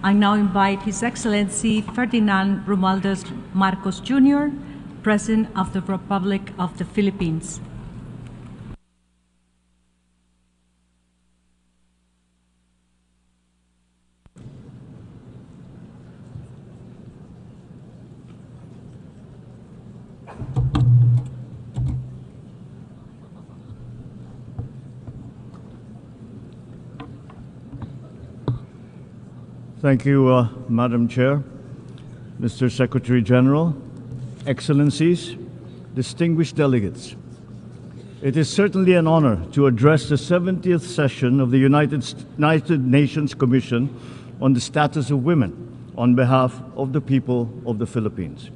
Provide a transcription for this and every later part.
I now invite His Excellency Ferdinand Romualdez Marcos Jr., President of the Republic of the Philippines. Thank you, Madam Chair, Mr. Secretary General, Excellencies, distinguished delegates. It is certainly an honor to address the 70th session of the United Nations Commission on the Status of Women on behalf of the people of the Philippines.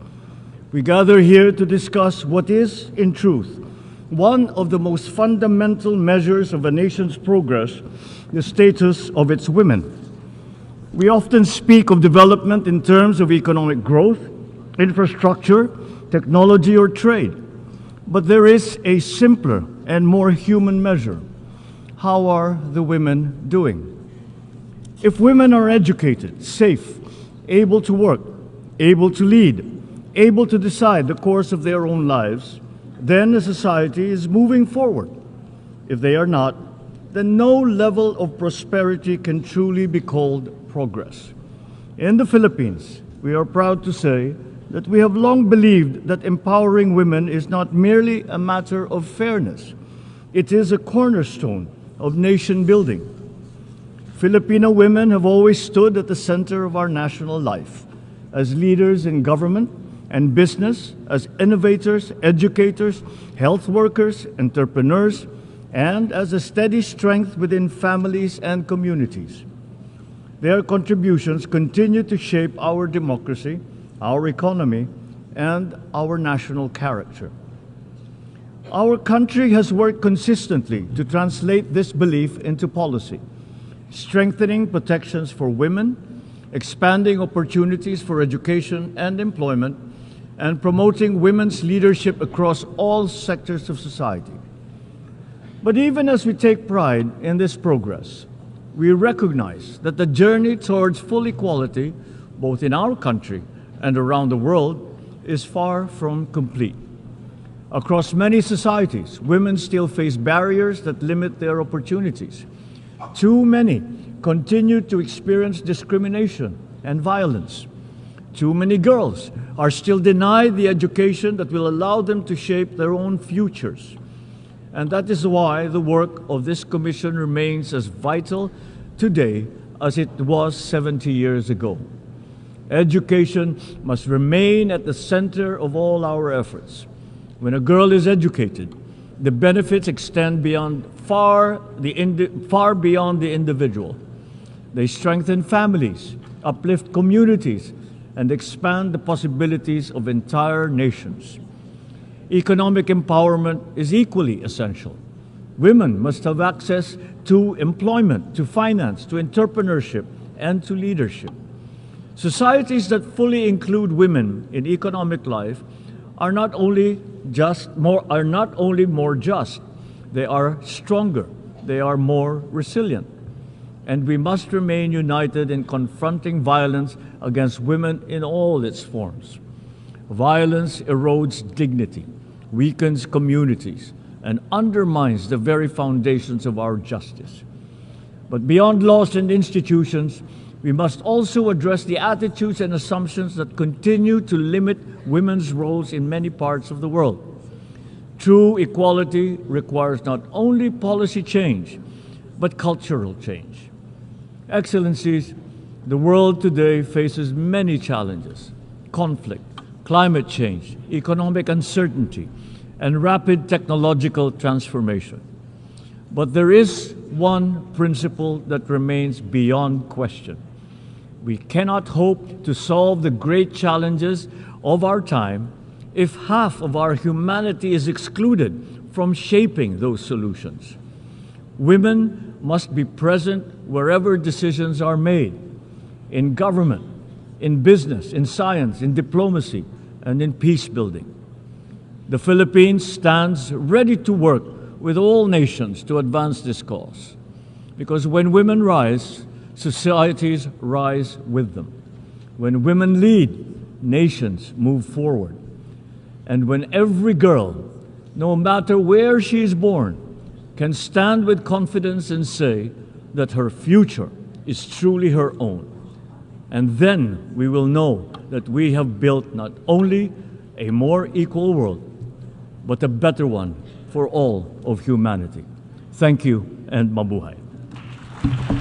We gather here to discuss what is, in truth, one of the most fundamental measures of a nation's progress, the status of its women. We often speak of development in terms of economic growth, infrastructure, technology, or trade. But there is a simpler and more human measure. How are the women doing? If women are educated, safe, able to work, able to lead, able to decide the course of their own lives, then the society is moving forward. If they are not, then no level of prosperity can truly be called progress. In the Philippines, we are proud to say that we have long believed that empowering women is not merely a matter of fairness. It is a cornerstone of nation building. Filipino women have always stood at the center of our national life, as leaders in government and business, as innovators, educators, health workers, entrepreneurs, and as a steady strength within families and communities. Their contributions continue to shape our democracy, our economy, and our national character. Our country has worked consistently to translate this belief into policy, strengthening protections for women, expanding opportunities for education and employment, and promoting women's leadership across all sectors of society. But even as we take pride in this progress, we recognize that the journey towards full equality, both in our country and around the world, is far from complete. Across many societies, women still face barriers that limit their opportunities. Too many continue to experience discrimination and violence. Too many girls are still denied the education that will allow them to shape their own futures. And that is why the work of this commission remains as vital today as it was 70 years ago. Education must remain at the center of all our efforts. When a girl is educated, the benefits extend far beyond the individual. They strengthen families, uplift communities, and expand the possibilities of entire nations. Economic empowerment is equally essential. Women must have access to employment, to finance, to entrepreneurship, and to leadership. Societies that fully include women in economic life are not only more just, they are stronger, they are more resilient. And we must remain united in confronting violence against women in all its forms. Violence erodes dignity, weakens communities, and undermines the very foundations of our justice. But beyond laws and institutions, we must also address the attitudes and assumptions that continue to limit women's roles in many parts of the world. True equality requires not only policy change, but cultural change. Excellencies, the world today faces many challenges: conflict, climate change, economic uncertainty, and rapid technological transformation. But there is one principle that remains beyond question. We cannot hope to solve the great challenges of our time if half of our humanity is excluded from shaping those solutions. Women must be present wherever decisions are made, in government, in business, in science, in diplomacy, and in peace building. The Philippines stands ready to work with all nations to advance this cause, because when women rise, societies rise with them. When women lead, nations move forward. And when every girl, no matter where she is born, can stand with confidence and say that her future is truly her own. And then we will know that we have built not only a more equal world, but a better one for all of humanity. Thank you and mabuhay.